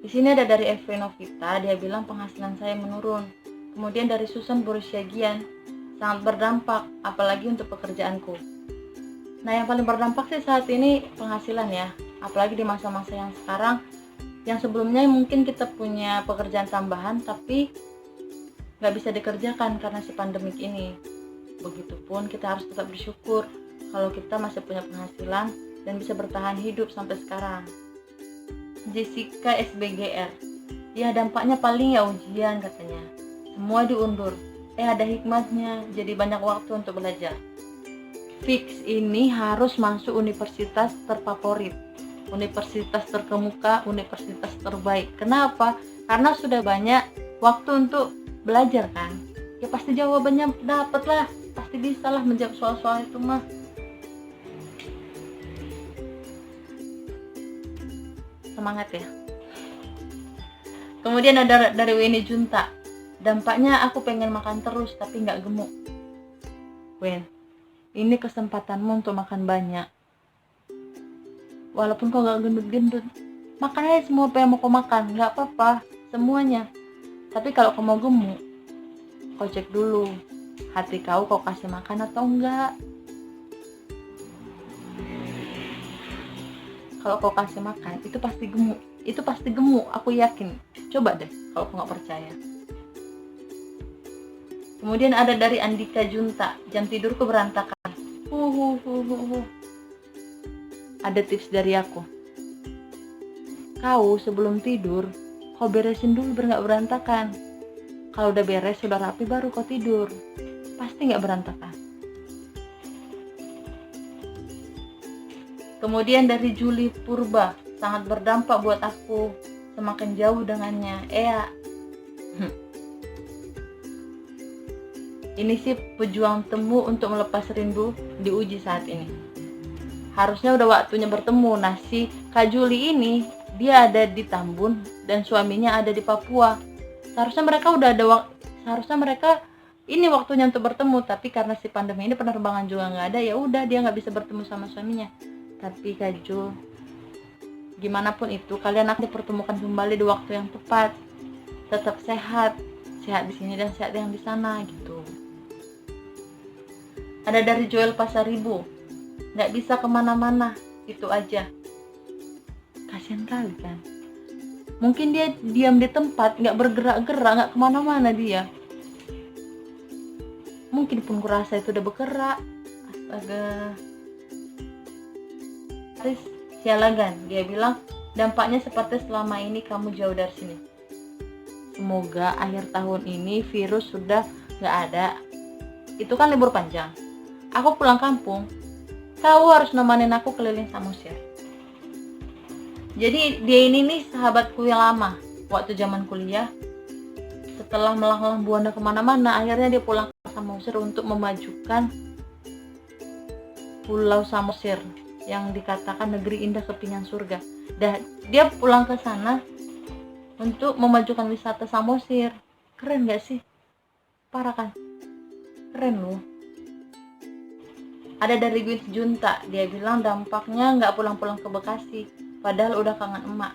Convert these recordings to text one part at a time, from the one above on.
Di sini ada dari Evri Novita, dia bilang penghasilan saya menurun. Kemudian dari Susan Borusyagian, sangat berdampak, apalagi untuk pekerjaanku. Nah, yang paling berdampak sih saat ini penghasilan ya, apalagi di masa-masa yang sekarang, yang sebelumnya mungkin kita punya pekerjaan tambahan, tapi nggak bisa dikerjakan karena si pandemik ini. Begitupun kita harus tetap bersyukur kalau kita masih punya penghasilan dan bisa bertahan hidup sampai sekarang. Jessica SBGR, ya dampaknya paling ya ujian katanya, semua diundur, ada hikmahnya, jadi banyak waktu untuk belajar. Fix ini harus masuk universitas terfavorit, universitas terkemuka, universitas terbaik. Kenapa? Karena sudah banyak waktu untuk belajar kan, ya pasti jawabannya dapat lah, pasti bisa lah menjawab soal-soal itu mah. Semangat ya. Kemudian ada dari Winnie Junta, dampaknya aku pengen makan terus tapi nggak gemuk. Wen, ini kesempatanmu untuk makan banyak. Walaupun kau nggak gendut-gendut, makan aja semua apa yang mau kau makan, nggak apa-apa, semuanya. Tapi kalau kau mau gemuk, kau cek dulu hati kau kasih makan atau enggak. Kalau kau kasih makan, itu pasti gemuk, aku yakin. Coba deh kalau kau nggak percaya. Kemudian ada dari Andika Junta, jam tidurku berantakan. Ada tips dari aku. Kau sebelum tidur, kau beresin dulu biar nggak berantakan. Kalau udah beres, sudah rapi, baru kau tidur. Pasti nggak berantakan. Kemudian dari Juli Purba, sangat berdampak buat aku, semakin jauh dengannya. Ini sih pejuang temu untuk melepas rindu diuji saat ini. Harusnya udah waktunya bertemu. Nah, si Kak Juli ini, dia ada di Tambun dan suaminya ada di Papua. Seharusnya mereka ini waktunya untuk bertemu, tapi karena si pandemi ini penerbangan juga nggak ada, ya udah dia nggak bisa bertemu sama suaminya. Tapi Kak Jul, gimana pun itu, kalian akan dipertemukan kembali di waktu yang tepat. Tetap sehat di sini dan sehat yang di sana gitu. Ada dari Joel Pasaribu, nggak bisa kemana-mana, itu aja. Kasian kali kan. Mungkin dia diam di tempat, nggak bergerak-gerak, nggak kemana-mana dia. Mungkin pun kurasa itu udah bergerak. Astaga. Aris Sialagan, dia bilang dampaknya seperti selama ini kamu jauh dari sini. Semoga akhir tahun ini virus sudah nggak ada. Itu kan libur panjang. Aku pulang kampung, kau harus nemenin aku keliling Samosir. Jadi dia ini nih sahabatku yang lama waktu zaman kuliah. Setelah melanglang buana kemana-mana, akhirnya dia pulang ke Samosir untuk memajukan Pulau Samosir yang dikatakan negeri indah kepingan surga. Dia pulang ke sana untuk memajukan wisata Samosir. Keren gak sih? Parah kan? Keren loh. Ada dari Gwins Junta, dia bilang dampaknya nggak pulang-pulang ke Bekasi, padahal udah kangen emak.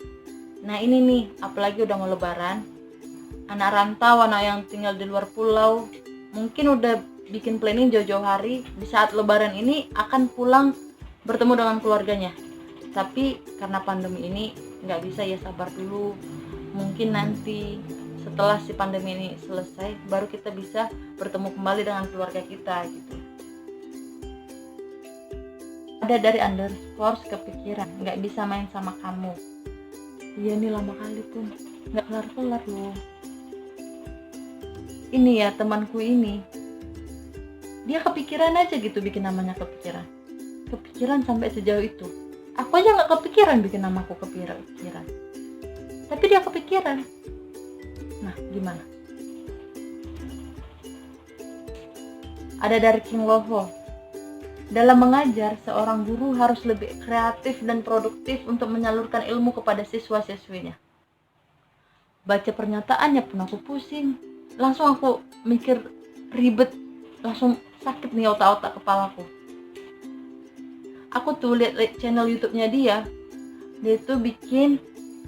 Nah ini nih, apalagi udah mau lebaran, anak rantau, anak yang tinggal di luar pulau, mungkin udah bikin planning jauh-jauh hari, di saat lebaran ini akan pulang bertemu dengan keluarganya. Tapi karena pandemi ini nggak bisa, ya sabar dulu. Mungkin nanti setelah si pandemi ini selesai, baru kita bisa bertemu kembali dengan keluarga kita gitu. Ada dari underscore kepikiran, nggak bisa main sama kamu. Iya nih, lama kali pun nggak kelar-kelar loh. Ini ya temanku ini, dia kepikiran aja gitu bikin namanya kepikiran sampai sejauh itu. Aku aja nggak kepikiran bikin namaku kepikiran, tapi dia kepikiran. Nah gimana? Ada dari King Loho, dalam mengajar, seorang guru harus lebih kreatif dan produktif untuk menyalurkan ilmu kepada siswa-siswinya. Baca pernyataannya pun aku pusing. Langsung aku mikir ribet, langsung sakit nih otak-otak kepalaku. Aku tuh lihat channel YouTube-nya dia tuh bikin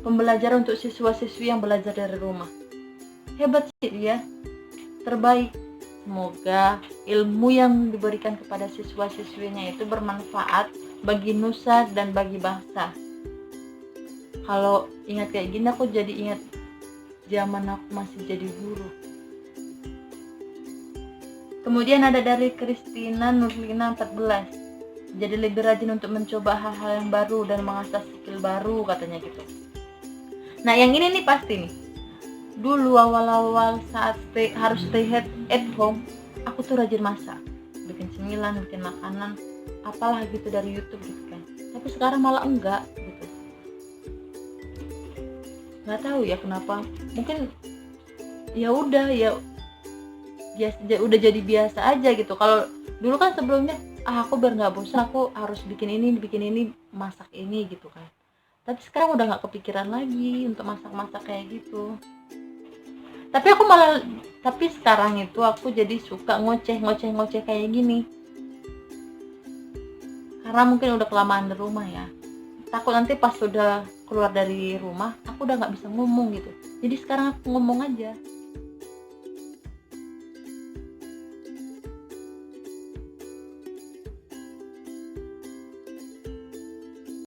pembelajaran untuk siswa-siswi yang belajar dari rumah. Hebat sih dia, terbaik. Semoga ilmu yang diberikan kepada siswa-siswinya itu bermanfaat bagi nusa dan bagi bangsa. Kalau ingat kayak gini aku jadi ingat zaman aku masih jadi guru. Kemudian ada dari Kristina Nurlina 14. Jadi lebih rajin untuk mencoba hal-hal yang baru dan mengasah skill baru, katanya gitu. Nah yang ini nih pasti nih. Dulu awal-awal saat harus stay at home, aku tuh rajin masak, bikin cemilan, bikin makanan, apalah gitu dari YouTube gitu kan. Tapi sekarang malah enggak gitu. Nggak tahu ya kenapa. Mungkin ya udah udah jadi biasa aja gitu. Kalau dulu kan sebelumnya aku biar nggak bosan aku harus bikin ini masak ini gitu kan. Tapi sekarang udah nggak kepikiran lagi untuk masak kayak gitu. Tapi sekarang itu aku jadi suka ngoceh kayak gini, karena mungkin udah kelamaan di rumah ya. Takut nanti pas sudah keluar dari rumah aku udah nggak bisa ngomong gitu. Jadi sekarang aku ngomong aja.